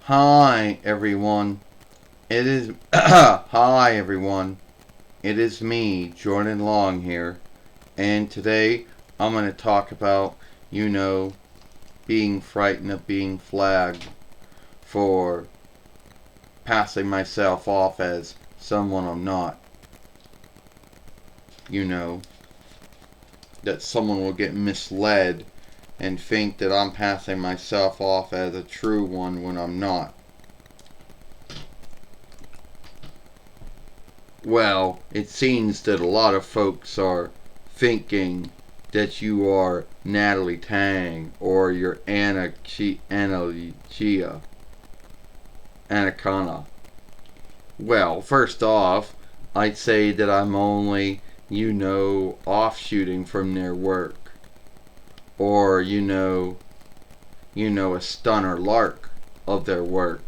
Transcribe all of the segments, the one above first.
Hi everyone. It is Hi everyone. It is me, Jordan Long here, and today I'm going to talk about, being frightened of being flagged for passing myself off as someone I'm not. You know, that someone will get misled and think that I'm passing myself off as a true one when I'm not. Well, it seems that a lot of folks are thinking that you are Natalie Tang or you're Anacana. Well, first off, I'd say that I'm only, offshooting from their work. Or, a stunner lark of their work.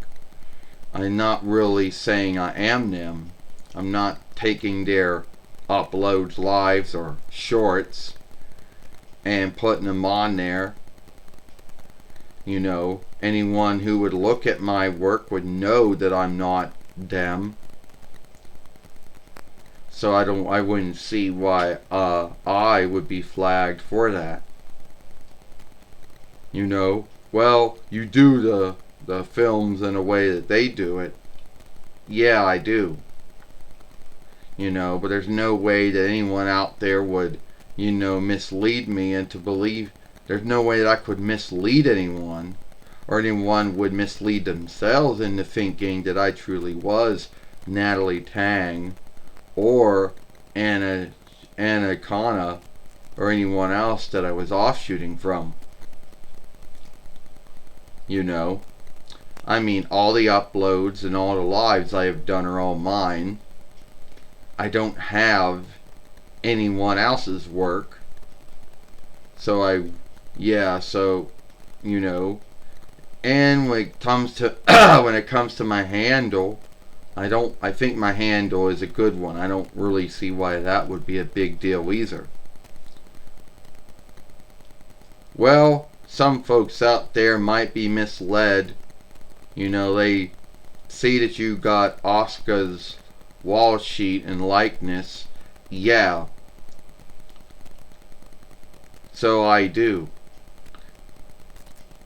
I'm not really saying I am them. I'm not taking their uploads, lives, or shorts and putting them on there. Anyone who would look at my work would know that I'm not them. So I wouldn't see why I would be flagged for that. Well, you do the films in a way that they do it. Yeah, I do. But there's no way that anyone out there would, mislead me into believe. There's no way that I could mislead anyone, or anyone would mislead themselves into thinking that I truly was Natalie Tang, or Anna Kana, or anyone else that I was offshooting from. I mean, all the uploads and all the lives I have done are all mine. I don't have anyone else's work. So and when it comes to when it comes to my handle, I think my handle is a good one. I don't really see why that would be a big deal either. Well, some folks out there might be misled. They see that you got Oscar's wall sheet and likeness. Yeah. So I do.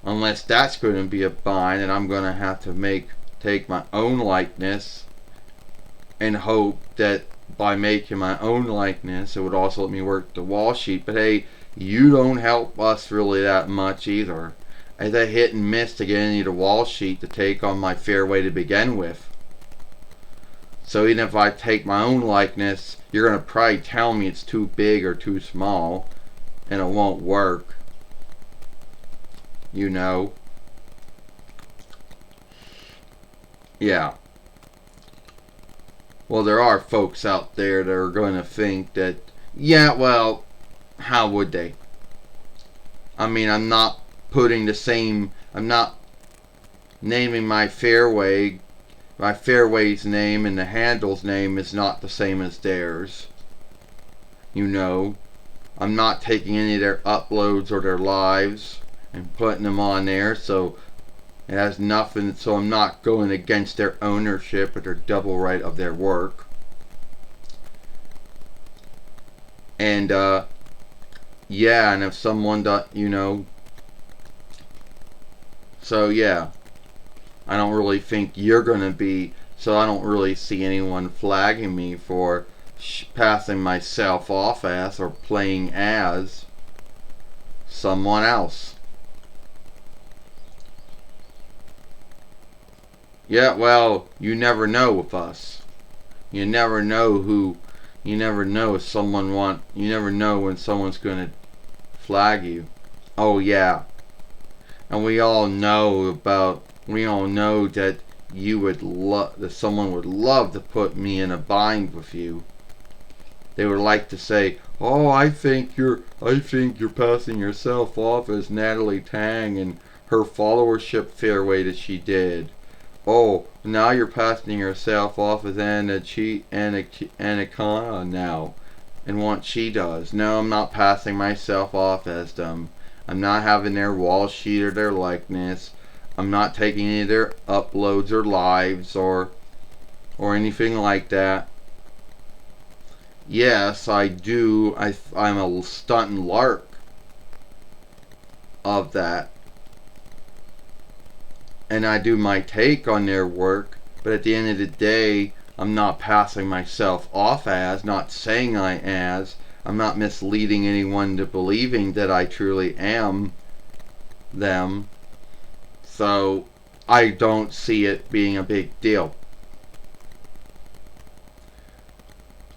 Unless that's going to be a bind, and I'm going to have to take my own likeness and hope that by making my own likeness it would also let me work the wall sheet. But hey, you don't help us really that much either. It's a hit and miss to get any of the wall sheet to take on my fairway to begin with. So even if I take my own likeness, you're going to probably tell me it's too big or too small, and it won't work. Yeah. Well, there are folks out there that are going to think that, yeah, well, how would they? I mean, I'm not naming my fairway's name and the handle's name is not the same as theirs. I'm not taking any of their uploads or their lives and putting them on there, so it has nothing, so I'm not going against their ownership or their double right of their work. And yeah, and if someone so yeah, I don't really think you're going to be, so I don't really see anyone flagging me for passing myself off as or playing as someone else. Yeah, well, you never know with us. You never know you never know if you never know when someone's going to flag you. Oh yeah. And we all know that that someone would love to put me in a bind with you. They would like to say, "Oh, I think you're passing yourself off as Natalie Tang and her followership fairway that she did. Oh, now you're passing yourself off as Anacana now, and what she does. No, I'm not passing myself off as them. I'm not having their wall sheet or their likeness. I'm not taking any of their uploads or lives or anything like that. Yes, I do. I'm a stunt and lark of that. And I do my take on their work, but at the end of the day, I'm not passing myself off as, not saying I'm not misleading anyone to believing that I truly am them. So I don't see it being a big deal.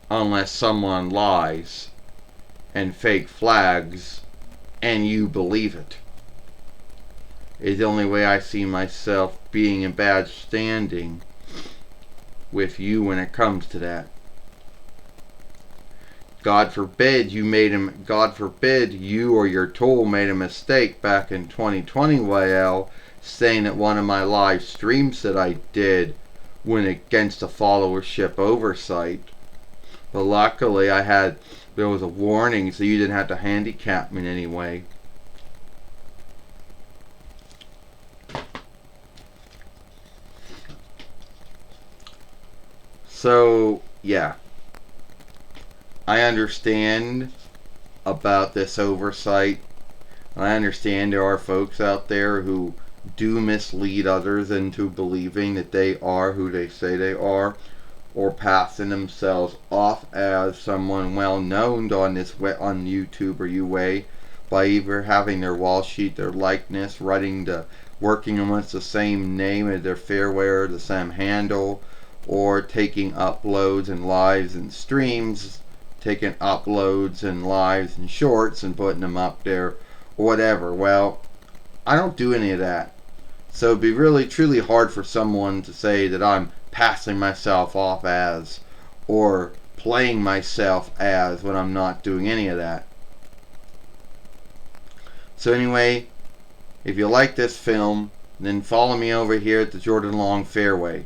Unless someone lies and fake flags and you believe it. It's the only way I see myself being in bad standing with you when it comes to that. God forbid you or your tool made a mistake back in 2020, YL, saying that one of my live streams that I did went against the followership oversight. But luckily there was a warning, so you didn't have to handicap me in any way. So, yeah. I understand about this oversight. I understand there are folks out there who do mislead others into believing that they are who they say they are, or passing themselves off as someone well known on YouTube or UA by either having their wall sheet, their likeness, working amongst the same name as their fairware, the same handle, or taking uploads and lives and streams, taking uploads and lives and shorts and putting them up there, or whatever. Well, I don't do any of that. So it'd be really, truly hard for someone to say that I'm passing myself off as, or playing myself as, when I'm not doing any of that. So anyway, if you like this film, then follow me over here at the Jordan Long Fairway.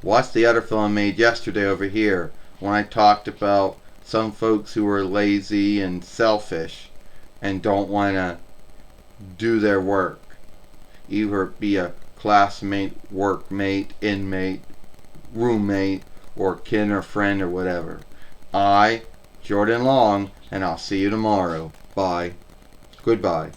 Watch the other film I made yesterday over here, when I talked about some folks who are lazy and selfish and don't want to do their work. Either be a classmate, workmate, inmate, roommate, or kin or friend or whatever. I, Jordan Long, and I'll see you tomorrow. Bye. Goodbye.